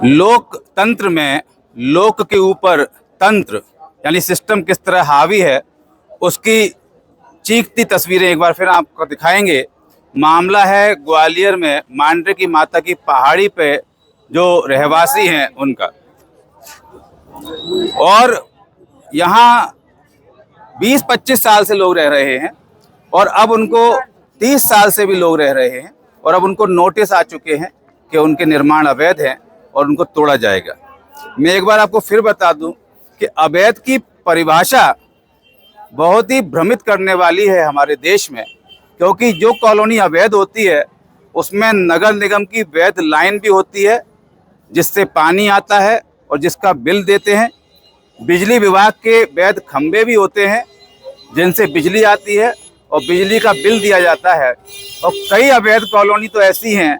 लोकतंत्र में लोक के ऊपर तंत्र यानी सिस्टम किस तरह हावी है उसकी चीखती तस्वीरें एक बार फिर आपको दिखाएंगे। मामला है ग्वालियर में मांडरे की माता की पहाड़ी पे जो रहवासी हैं उनका, और यहाँ 20-25 साल से लोग रह रहे हैं और अब उनको 30 साल से भी लोग रह रहे हैं और अब उनको नोटिस आ चुके हैं कि उनके निर्माण अवैध हैं और उनको तोड़ा जाएगा। मैं एक बार आपको फिर बता दूं कि अवैध की परिभाषा बहुत ही भ्रमित करने वाली है हमारे देश में, क्योंकि जो कॉलोनी अवैध होती है उसमें नगर निगम की वैध लाइन भी होती है जिससे पानी आता है और जिसका बिल देते हैं। बिजली विभाग के वैध खंभे भी होते हैं जिनसे बिजली आती है और बिजली का बिल दिया जाता है। और कई अवैध कॉलोनी तो ऐसी हैं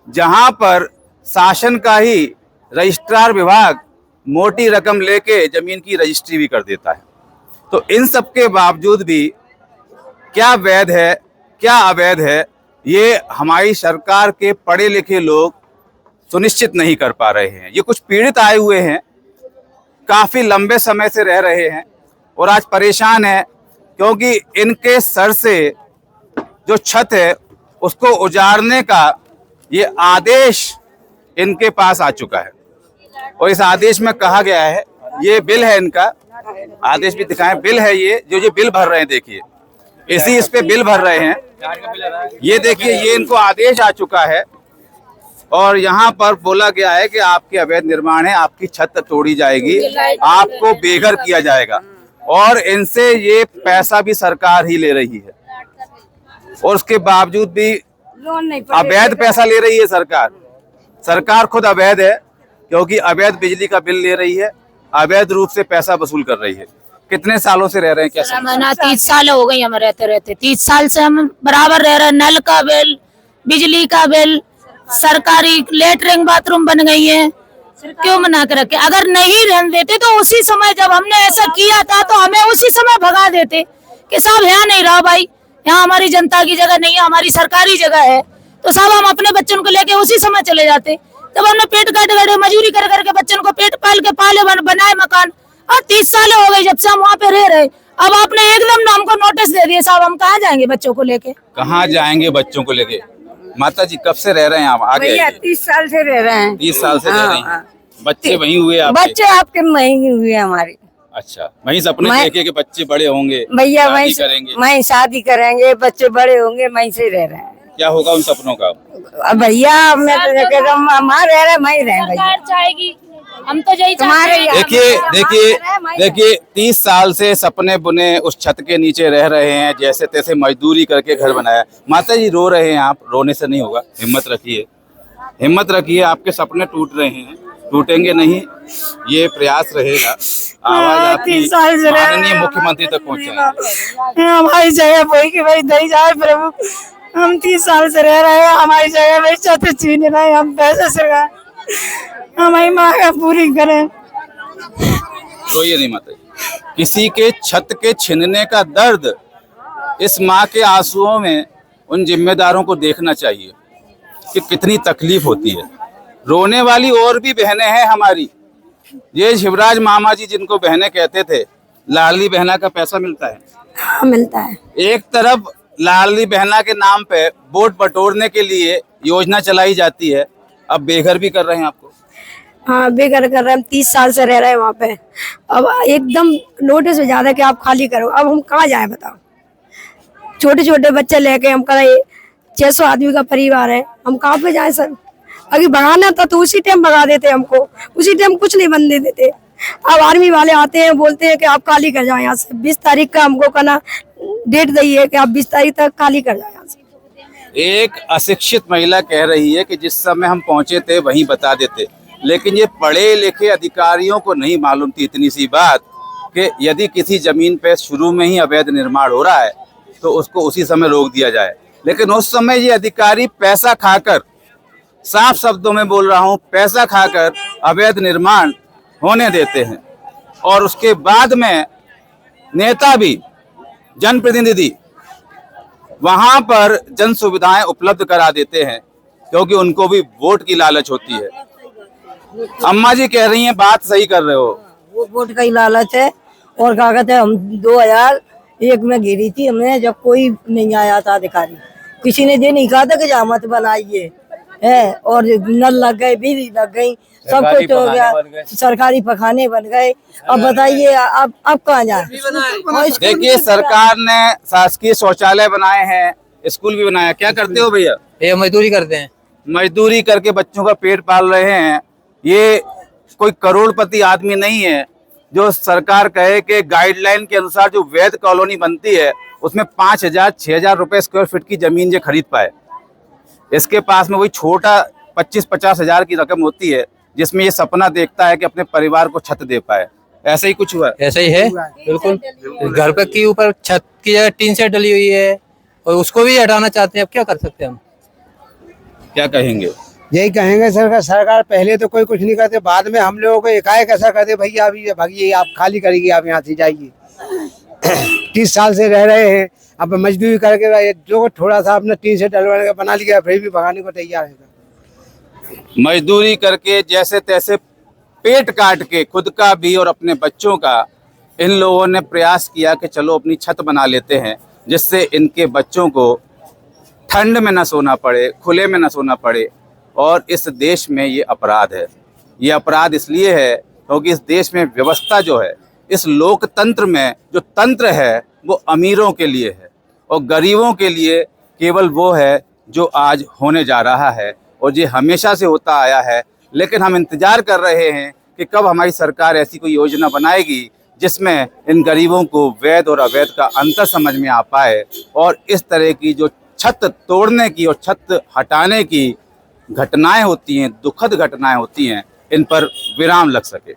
जहां पर शासन का ही रजिस्ट्रार विभाग मोटी रकम लेके जमीन की रजिस्ट्री भी कर देता है। तो इन सब के बावजूद भी क्या वैध है क्या अवैध है ये हमारी सरकार के पढ़े लिखे लोग सुनिश्चित नहीं कर पा रहे हैं। ये कुछ पीड़ित आए हुए हैं, काफ़ी लंबे समय से रह रहे हैं और आज परेशान हैं क्योंकि इनके सर से जो छत है उसको उजाड़ने का ये आदेश इनके पास आ चुका है। और इस आदेश में कहा गया है, ये बिल है इनका, आदेश भी दिखाएं, बिल है ये जो बिल भर रहे हैं, देखिए इस पे बिल भर रहे हैं। ये देखिए ये इनको आदेश आ चुका है और यहाँ पर बोला गया है कि आपके अवैध निर्माण है, आपकी छत तोड़ी जाएगी, आपको बेघर किया जाएगा। और इनसे ये पैसा भी सरकार ही ले रही है और उसके बावजूद भी अवैध पैसा ले रही है सरकार। सरकार खुद अवैध है क्योंकि अवैध बिजली का बिल ले रही है, अवैध रूप से पैसा वसूल कर रही है। कितने सालों से रह रहे हैं? क्या महीना 30 साल हो गई हमें रहते 30 साल से हम बराबर रह रहे हैं। नल का बिल, बिजली का बिल, सरकारी लेटरिंग बाथरूम बन गई है, क्यों मना कर रखे? अगर नहीं रहने देते तो उसी समय जब हमने ऐसा किया था तो हमें उसी समय भगा देते कि साहब यहाँ नहीं रहा भाई, यहाँ हमारी जनता की जगह नहीं है, हमारी सरकारी जगह है। तो साहब हम अपने बच्चों को लेके उसी समय चले जाते। तब हमने पेट काट काटे मजदूरी कर करके बच्चों को पेट पाल के बनाए मकान, और 30 साल हो गई जब से हम वहाँ पे रह रहे। अब आपने एकदम ना हमको नोटिस दे दिया, साहब हम कहाँ जाएंगे बच्चों को लेके? कहाँ जाएंगे बच्चों को लेके? माता जी कब से रह रहे हैं आप? आगे 30 साल से रह रहे हैं। 30 साल से रह रहे हैं। बच्चे वहीं हुए आपके? बच्चे आपके वहीं हुए हमारे। अच्छा, वहीं सपने देखे कि बच्चे बड़े होंगे, भैया वहीं करेंगे, वहीं शादी करेंगे, बच्चे बड़े होंगे, वहीं से रह रहे हैं। क्या होगा उन सपनों का? भैया मैं तो रह रहे वहीं रहे भैया, जाएगी हम तो यही देखिए 30 साल से सपने बुने उस छत के नीचे रह रहे हैं, जैसे तैसे मजदूरी करके घर बनाया। माता जी रो रहे हैं, आप रोने से नहीं होगा, हिम्मत रखिए, हिम्मत रखिए, आपके सपने टूट रहे हैं, टूटेंगे नहीं, ये प्रयास रहेगा। आवाज आपकी माननीय मुख्यमंत्री तक पहुंचाएंगे। हमारी जगह वही की वही दही जाए प्रभु। हम 30 साल से रह रहे हैं, हमारी जगह वही छत छीन रहे, हम पैसे सरकार हमारी माँ का पूरी करें। रोइए नहीं माता जी, किसी के छत के छीनने का दर्द इस माँ के आंसुओं में उन जिम्मेदारों को देखना चाहिए कि कितनी तकलीफ होती है। रोने वाली और भी बहनें हैं हमारी, ये शिवराज मामा जी जिनको बहनें कहते थे, लाडली बहना का पैसा मिलता है। हाँ मिलता है। एक तरफ लाडली बहना के नाम पे वोट बटोरने के लिए योजना चलाई जाती है, अब बेघर भी कर रहे हैं आपको। हाँ बेघर कर रहे हैं, हम 30 साल से रह रहे हैं वहाँ पे। अब एकदम नोटिस हो जाता है कि आप खाली करो, अब हम कहाँ जाए बताओ? छोटे छोटे बच्चे लेके हम करें, 600 आदमी का परिवार है, हम कहाँ पे जाए सर? अगर भगाना था तो उसी टाइम भगा देते हमको, उसी टाइम कुछ नहीं बनने देते। अब आर्मी वाले आते हैं, बोलते हैं कि आप खाली कर जाओ यहाँ से, 20 तारीख का हमको कहना डेट दी है कि आप 20 तारीख तक खाली कर जाओ यहाँ से। एक अशिक्षित महिला कह रही है कि जिस समय हम पहुंचे थे वहीं बता देते, लेकिन ये पढ़े लिखे अधिकारियों को नहीं मालूम थी इतनी सी बात कि यदि किसी जमीन पे शुरू में ही अवैध निर्माण हो रहा है तो उसको उसी समय रोक दिया जाए। लेकिन उस समय ये अधिकारी पैसा खाकर, साफ शब्दों में बोल रहा हूँ, पैसा खाकर अवैध निर्माण होने देते हैं और उसके बाद में नेता भी, जनप्रतिनिधि वहां पर जन सुविधाएं उपलब्ध करा देते हैं क्योंकि उनको भी वोट की लालच होती है। अम्मा जी कह रही हैं, बात सही कर रहे हो। वो वोट का ही लालच है। और क्या कहते हैं, हम 2001 में गिरी थी हमने, जब कोई नहीं आया था अधिकारी, किसी ने ये नहीं कहा था कि जमात बनाइए है, और नल लग गए, बिजली लग गई, सब कुछ हो गया, सरकारी पखाने बन गए। अब बताइए अब कहाँ जाए। देखिए, सरकार ने शासकीय शौचालय बनाए हैं, स्कूल भी बनाया। क्या करते हो भैया? ये मजदूरी करते हैं। मजदूरी करके बच्चों का पेट पाल रहे हैं। ये कोई करोड़पति आदमी नहीं है जो सरकार कहे कि गाइडलाइन के अनुसार जो वैध कॉलोनी बनती है उसमें 5,000 6,000 रुपए स्क्वायर फीट की जमीन जो खरीद पाए। इसके पास में वही छोटा 25-50 हजार की रकम होती है जिसमें ये सपना देखता है कि अपने परिवार को छत दे पाए। ऐसा ही कुछ हुआ। ऐसा ही है, बिल्कुल। घर पे के ऊपर छत की जगह टीन सेट डली हुई है और उसको भी हटाना चाहते हैं। अब क्या कर सकते हैं हम? क्या कहेंगे? यही कहेंगे सरकार पहले तो कोई कुछ नहीं करते, बाद में हम लोगों को एकाएक ऐसा करते, भैया अभी भागिए, आप खाली करिए, आप यहाँ से जाइए। 30 साल से रह रहे हैं, अब मजदूरी करके जो थोड़ा सा अपना टीन से डलवाने का बना लिया, फिर भी भगाने को तैयार है। मजदूरी करके जैसे तैसे पेट काट के खुद का भी और अपने बच्चों का इन लोगों ने प्रयास किया कि चलो अपनी छत बना लेते हैं, जिससे इनके बच्चों को ठंड में न सोना पड़े, खुले में न सोना पड़े। और इस देश में ये अपराध है। ये अपराध इसलिए है क्योंकि इस देश में व्यवस्था जो है, इस लोकतंत्र में जो तंत्र है वो अमीरों के लिए है और गरीबों के लिए केवल वो है जो आज होने जा रहा है, और ये हमेशा से होता आया है। लेकिन हम इंतज़ार कर रहे हैं कि कब हमारी सरकार ऐसी कोई योजना बनाएगी जिसमें इन गरीबों को वैध और अवैध का अंतर समझ में आ पाए और इस तरह की जो छत तोड़ने की और छत हटाने की घटनाएं होती हैं, दुखद घटनाएं होती हैं, इन पर विराम लग सके।